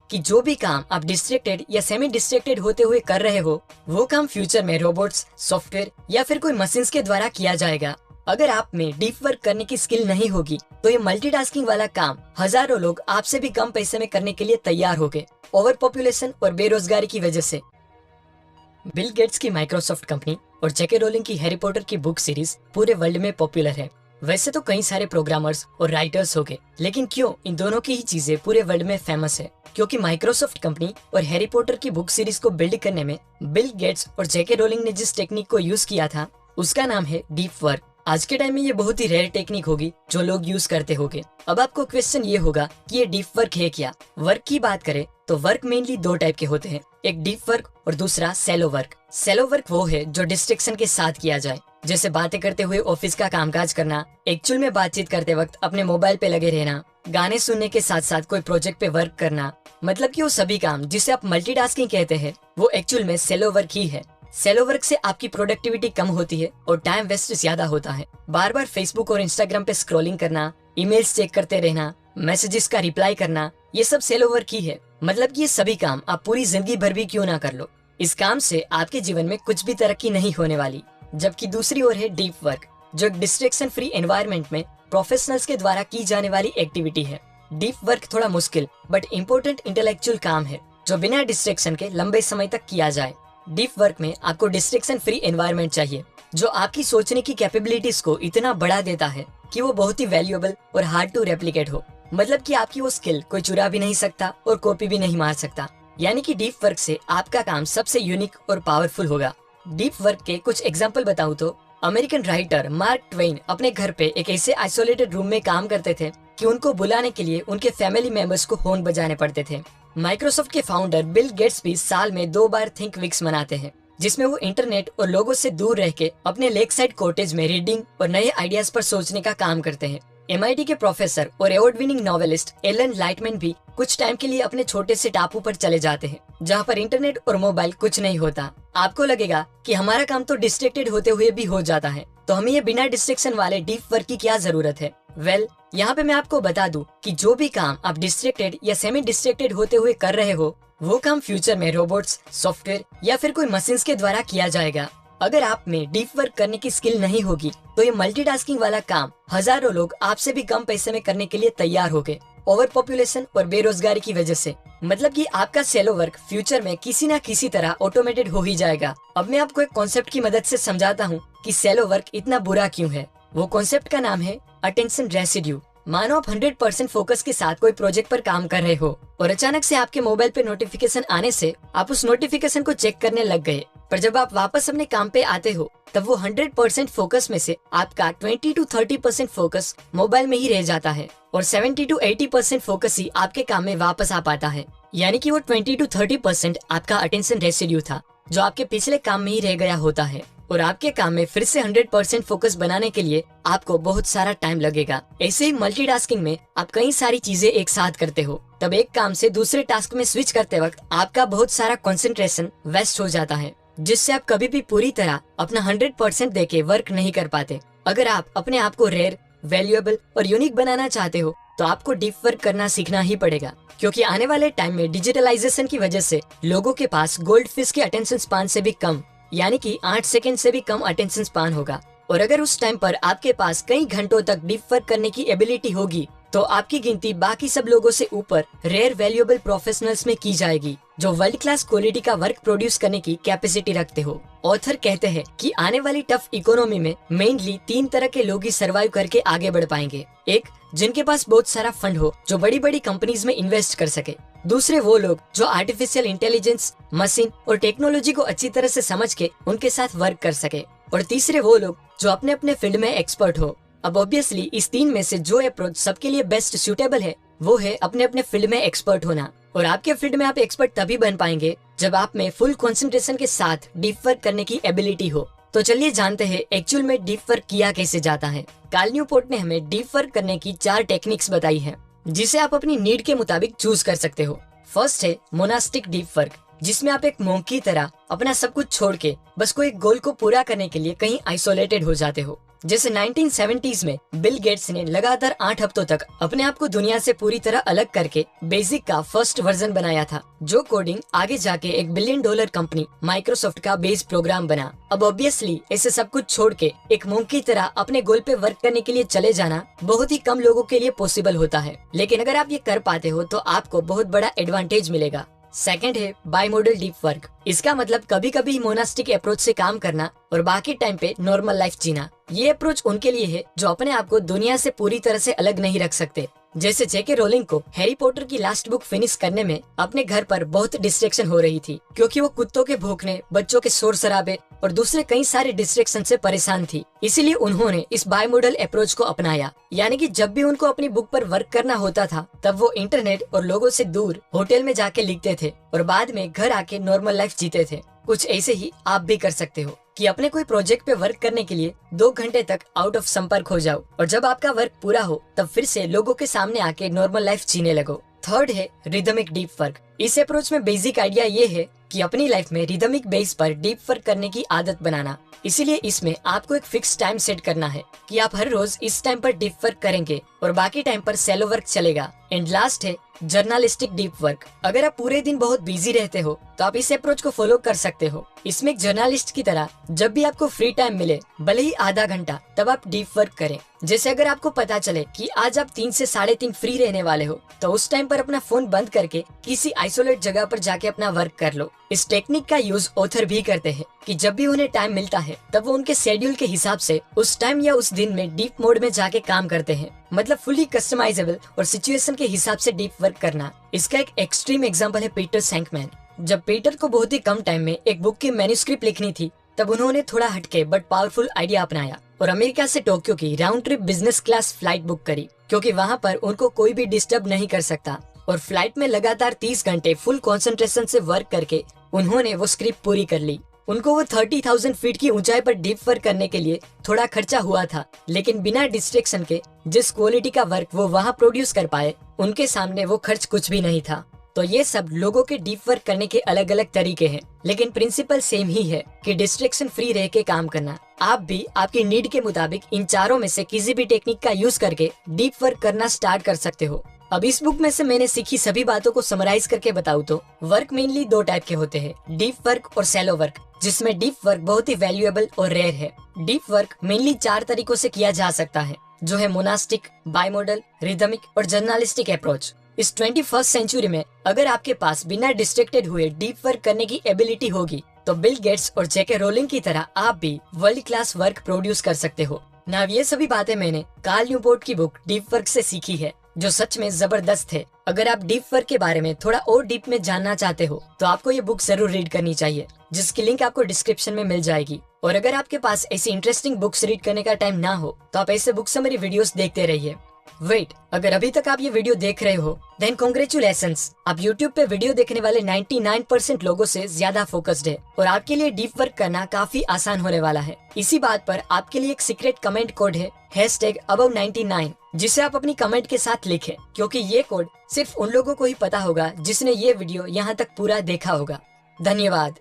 कि जो भी काम आप डिस्ट्रैक्टेड या सेमी डिस्ट्रैक्टेड होते हुए कर रहे हो, वो काम फ्यूचर में रोबोट्स, सॉफ्टवेयर या फिर कोई मशीन्स के द्वारा किया जाएगा। अगर आप में डीप वर्क करने की स्किल नहीं होगी तो ये मल्टीटास्किंग वाला काम हजारों लोग आपसे भी कम पैसे में करने के लिए तैयार हो गए, ओवर पॉपुलेशन और बेरोजगारी की वजह से। बिल गेट्स की माइक्रोसॉफ्ट कंपनी और जेके रोलिंग की हैरी पॉटर की बुक सीरीज पूरे वर्ल्ड में पॉपुलर है। वैसे तो कई सारे प्रोग्रामर्स और राइटर्स हो गए, लेकिन क्यों इन दोनों की ही चीजें पूरे वर्ल्ड में फेमस है? क्योंकि माइक्रोसॉफ्ट कंपनी और हैरी पॉटर की बुक सीरीज को बिल्ड करने में बिल गेट्स और जेके रोलिंग ने जिस टेक्निक को यूज किया था उसका नाम है डीप वर्क। आज के टाइम में ये बहुत ही रेयर टेक्निक होगी जो लोग यूज करते होंगे। अब आपको क्वेश्चन ये होगा कि ये डीप वर्क है क्या? वर्क की बात करें तो वर्क मेनली दो टाइप के होते हैं, एक डीप वर्क और दूसरा सैलो वर्क। सैलो वर्क वो है जो डिस्ट्रैक्शन के साथ किया जाए, जैसे बातें करते हुए ऑफिस का कामकाज करना, एक्चुअल में बातचीत करते वक्त अपने मोबाइल पे लगे रहना, गाने सुनने के साथ साथ कोई प्रोजेक्ट पे वर्क करना। मतलब कि वो सभी काम जिसे आप मल्टीटास्किंग कहते हैं वो एक्चुअल में सैलो वर्क ही है। सैलो वर्क से आपकी प्रोडक्टिविटी कम होती है और टाइम वेस्ट ज्यादा होता है। बार बार फेसबुक और इंस्टाग्राम पे स्क्रॉलिंग करना, ईमेल्स चेक करते रहना, मैसेजेस का रिप्लाई करना, ये सब सैलो वर्क ही है। मतलब कि ये सभी काम आप पूरी जिंदगी भर भी क्यों ना कर लो, इस काम से आपके जीवन में कुछ भी तरक्की नहीं होने वाली। जबकि दूसरी ओर है डीप वर्क, जो डिस्ट्रैक्शन फ्री एनवायरनमेंट में प्रोफेशनल्स के द्वारा की जाने वाली एक्टिविटी है। डीप वर्क थोड़ा मुश्किल बट इम्पोर्टेंट इंटेलेक्चुअल काम है जो बिना डिस्ट्रैक्शन के लंबे समय तक किया जाए। डीप वर्क में आपको डिस्ट्रैक्शन फ्री एनवायरनमेंट चाहिए जो आपकी सोचने की कैपेबिलिटीज को इतना बढ़ा देता है कि वो बहुत ही वैल्यूएबल और हार्ड टू रेप्लिकेट हो। मतलब कि आपकी वो स्किल कोई चुरा भी नहीं सकता और कॉपी भी नहीं मार सकता। यानी कि डीप वर्क से आपका काम सबसे यूनिक और पावरफुल होगा। डीप वर्क के कुछ एग्जाम्पल बताऊं तो अमेरिकन राइटर मार्क ट्वेन अपने घर पे एक ऐसे आइसोलेटेड रूम में काम करते थे कि उनको बुलाने के लिए उनके फैमिली मेंबर्स को हॉर्न बजाने पड़ते थे। माइक्रोसॉफ्ट के फाउंडर बिल गेट्स भी साल में 2 बार थिंक वीक्स मनाते हैं, जिसमें वो इंटरनेट और लोगों से दूर रह के अपने लेक साइड कॉटेज में रीडिंग और नए आइडियाज पर सोचने का काम करते हैं। MIT के प्रोफेसर और award winning novelist Alan Lightman भी कुछ टाइम के लिए अपने छोटे से टापू पर चले जाते हैं जहाँ पर इंटरनेट और मोबाइल कुछ नहीं होता। आपको लगेगा कि हमारा काम तो डिस्ट्रैक्टेड होते हुए भी हो जाता है, तो हमें ये बिना डिस्ट्रैक्शन वाले डीप वर्क की क्या जरूरत है? यहाँ पे मैं आपको बता दूं कि जो भी काम आप डिस्ट्रैक्टेड या सेमी डिस्ट्रैक्टेड होते हुए कर रहे हो वो काम फ्यूचर में रोबोट्स, सॉफ्टवेयर या फिर कोई मशीन्स के द्वारा किया जाएगा। अगर आप में डीप वर्क करने की स्किल नहीं होगी तो ये मल्टीटास्किंग वाला काम हजारों लोग आपसे भी कम पैसे में करने के लिए तैयार हो गए, ओवर पॉपुलेशन और बेरोजगारी की वजह से। मतलब कि आपका सैलो वर्क फ्यूचर में किसी ना किसी तरह ऑटोमेटेड हो ही जाएगा। अब मैं आपको एक कॉन्सेप्ट की मदद से समझाता हूँ कि सैलो वर्क इतना बुरा क्यों है। वो कॉन्सेप्ट का नाम है अटेंशन रेसिड्यू। मानो आप 100% फोकस के साथ कोई प्रोजेक्ट पर काम कर रहे हो और अचानक से आपके मोबाइल पे नोटिफिकेशन आने से आप उस नोटिफिकेशन को चेक करने लग गए, पर जब आप वापस अपने काम पे आते हो तब वो 100% फोकस में से आपका 20 to 30% फोकस मोबाइल में ही रह जाता है और 70 to 80% फोकस ही आपके काम में वापस आ पाता है। यानी कि वो 20 to 30% आपका अटेंशन रेसिड्यू था जो आपके पिछले काम में ही रह गया होता है और आपके काम में फिर से 100% फोकस बनाने के लिए आपको बहुत सारा टाइम लगेगा। ऐसे ही मल्टीटास्किंग में आप कई सारी चीजें एक साथ करते हो, तब एक काम से दूसरे टास्क में स्विच करते वक्त आपका बहुत सारा कंसंट्रेशन वेस्ट हो जाता है, जिससे आप कभी भी पूरी तरह अपना 100% देके वर्क नहीं कर पाते। अगर आप अपने आप को रेयर, वैल्यूएबल और यूनिक बनाना चाहते हो तो आपको डीप वर्क करना सीखना ही पड़ेगा, क्योंकि आने वाले टाइम में डिजिटलाइजेशन की वजह से लोगों के पास गोल्ड फिश के अटेंशन स्पान से भी कम, यानी कि 8 सेकंड से भी कम अटेंशन स्पान होगा। और अगर उस टाइम पर आपके पास कई घंटों तक डीप वर्क करने की एबिलिटी होगी तो आपकी गिनती बाकी सब लोगों से ऊपर रेयर वैल्यूएबल प्रोफेशनल्स में की जाएगी जो वर्ल्ड क्लास क्वालिटी का वर्क प्रोड्यूस करने की कैपेसिटी रखते हो। ऑथर कहते हैं कि आने वाली टफ इकोनॉमी में मेनली 3 तरह के लोग ही सर्वाइव करके आगे बढ़ पाएंगे। एक, जिनके पास बहुत सारा फंड हो जो बड़ी बड़ी कंपनीज में इन्वेस्ट कर सके। दूसरे, वो लोग जो आर्टिफिशियल इंटेलिजेंस, मशीन और टेक्नोलॉजी को अच्छी तरह से समझ के उनके साथ वर्क कर सके। और तीसरे, वो लोग जो अपने अपने फील्ड में एक्सपर्ट हो। अब ऑब्वियसली इस 3 में से जो अप्रोच सबके लिए बेस्ट सूटेबल है वो है अपने अपने फील्ड में एक्सपर्ट होना। और आपके फील्ड में आप एक्सपर्ट तभी बन पाएंगे जब आप में फुल कंसंट्रेशन के साथ डीप वर्क करने की एबिलिटी हो। तो चलिए जानते हैं एक्चुअल में डीप वर्क किया कैसे जाता है। कार्ल न्यूपोर्ट ने हमें डीप वर्क करने की 4 टेक्निक्स बताई है जिसे आप अपनी नीड के मुताबिक चूज कर सकते हो। फर्स्ट है मोनास्टिक डीप वर्क, जिसमें आप एक मोंक की तरह अपना सब कुछ छोड़ के बस कोई एक गोल को पूरा करने के लिए कहीं आइसोलेटेड हो जाते हो। जैसे 1970s में बिल गेट्स ने लगातार 8 हफ्तों तक अपने आप को दुनिया से पूरी तरह अलग करके बेसिक का फर्स्ट वर्जन बनाया था, जो कोडिंग आगे जाके $1 बिलियन कंपनी माइक्रोसॉफ्ट का बेस प्रोग्राम बना। अब ऑब्वियसली ऐसे सब कुछ छोड़ के एक मोंक की तरह अपने गोल पे वर्क करने के लिए चले जाना बहुत ही कम लोगों के लिए पॉसिबल होता है, लेकिन अगर आप ये कर पाते हो तो आपको बहुत बड़ा एडवांटेज मिलेगा। सेकंड है बाइमोडल डीप वर्क। इसका मतलब कभी कभी मोनास्टिक अप्रोच से काम करना और बाकी टाइम पे नॉर्मल लाइफ जीना। ये अप्रोच उनके लिए है जो अपने आप को दुनिया से पूरी तरह से अलग नहीं रख सकते। जैसे जेके रोलिंग को हैरी पॉटर की लास्ट बुक फिनिश करने में अपने घर पर बहुत डिस्ट्रैक्शन हो रही थी, क्योंकि वो कुत्तों के भौंकने, बच्चों के शोर शराबे और दूसरे कई सारे डिस्ट्रैक्शन से परेशान थी। इसीलिए उन्होंने इस बाइमोडल अप्रोच को अपनाया, यानी कि जब भी उनको अपनी बुक पर वर्क करना होता था तब वो इंटरनेट और लोगों से दूर होटल में जाके लिखते थे और बाद में घर आके नॉर्मल लाइफ जीते थे। कुछ ऐसे ही आप भी कर सकते हो कि अपने कोई प्रोजेक्ट पे वर्क करने के लिए 2 घंटे तक आउट ऑफ संपर्क हो जाओ और जब आपका वर्क पूरा हो तब फिर से लोगों के सामने आके नॉर्मल लाइफ जीने लगो। थर्ड है रिदमिक डीप वर्क। इस अप्रोच में बेसिक आइडिया ये है कि अपनी लाइफ में रिदमिक बेस पर डीप वर्क करने की आदत बनाना। इसीलिए इसमें आपको एक फिक्स टाइम सेट करना है कि आप हर रोज इस टाइम पर डीप वर्क करेंगे और बाकी टाइम पर सैलो वर्क चलेगा। एंड लास्ट है जर्नलिस्टिक डीप वर्क। अगर आप पूरे दिन बहुत बिजी रहते हो तो आप इस अप्रोच को फॉलो कर सकते हो। इसमें एक जर्नलिस्ट की तरह जब भी आपको फ्री टाइम मिले, भले ही आधा घंटा, तब आप डीप वर्क करें। जैसे अगर आपको पता चले कि आज आप 3 से 3:30 फ्री रहने वाले हो तो उस टाइम पर अपना फोन बंद करके किसी आइसोलेट जगह पर जाके अपना वर्क कर लो। इस टेक्निक का यूज ऑथर भी करते हैं कि जब भी उन्हें टाइम मिलता है तब वो उनके शेड्यूल के हिसाब से उस टाइम या उस दिन में डीप मोड में जाके काम करते हैं। मतलब फुली कस्टमाइजेबल और सिचुएशन के हिसाब से डीप वर्क करना। इसका एक एक्सट्रीम एग्जांपल है पीटर सैंकमैन। जब पीटर को बहुत ही कम टाइम में एक बुक की मैन्युस्क्रिप्ट लिखनी थी तब उन्होंने थोड़ा हटके बट पावरफुल आइडिया अपनाया और अमेरिका से टोक्यो की round trip business class flight book करी, क्योंकि वहाँ पर उनको कोई भी डिस्टर्ब नहीं कर सकता। और फ्लाइट में लगातार 30 घंटे फुल कंसंट्रेशन से वर्क करके उन्होंने वो स्क्रिप्ट पूरी कर ली। उनको वो 30,000 फीट की ऊंचाई पर डीप वर्क करने के लिए थोड़ा खर्चा हुआ था, लेकिन बिना डिस्ट्रैक्शन के जिस क्वालिटी का वर्क वो वहाँ प्रोड्यूस कर पाए, उनके सामने वो खर्च कुछ भी नहीं था। तो ये सब लोगों के डीप वर्क करने के अलग अलग तरीके हैं, लेकिन प्रिंसिपल सेम ही है कि डिस्ट्रैक्शन फ्री रह के काम करना। आप भी आपकी नीड के मुताबिक इन चारों में से किसी भी टेक्निक का यूज करके डीप वर्क करना स्टार्ट कर सकते हो। अब इस बुक में से मैंने सीखी सभी बातों को समराइज करके बताऊं तो वर्क मेनली 2 टाइप के होते हैं, डीप वर्क और सैलो वर्क, जिसमें डीप वर्क बहुत ही वैल्यूएबल और रेयर है। डीप वर्क मेनली 4 तरीकों से किया जा सकता है, जो है मोनास्टिक, बाइमोडल, रिदमिक और जर्नलिस्टिक अप्रोच। इस 21st सेंचुरी में अगर आपके पास बिना डिस्ट्रैक्टेड हुए डीप वर्क करने की एबिलिटी होगी तो बिल गेट्स और जेके रोलिंग की तरह आप भी वर्ल्ड क्लास वर्क प्रोड्यूस कर सकते हो। ना ये सभी बातें मैंने कार्ल न्यूपोर्ट की बुक डीप वर्क से सीखी है, जो सच में जबरदस्त है। अगर आप डीप वर्क के बारे में थोड़ा और डीप में जानना चाहते हो तो आपको ये बुक जरूर रीड करनी चाहिए, जिसकी लिंक आपको डिस्क्रिप्शन में मिल जाएगी। और अगर आपके पास ऐसी इंटरेस्टिंग बुक्स रीड करने का टाइम ना हो तो आप ऐसे बुक समरी वीडियोस देखते रहिए। वेट, अगर अभी तक आप ये वीडियो देख रहे हो देन कांग्रेचुलेशंस, आप YouTube पे वीडियो देखने वाले 99% लोगों से ज्यादा फोकस्ड है और आपके लिए डीप वर्क करना काफी आसान होने वाला है। इसी बात पर आपके लिए एक सीक्रेट कमेंट कोड है #above99, जिसे आप अपनी कमेंट के साथ लिखें, क्योंकि ये कोड सिर्फ उन लोगों को ही पता होगा जिसने ये वीडियो यहाँ तक पूरा देखा होगा। धन्यवाद।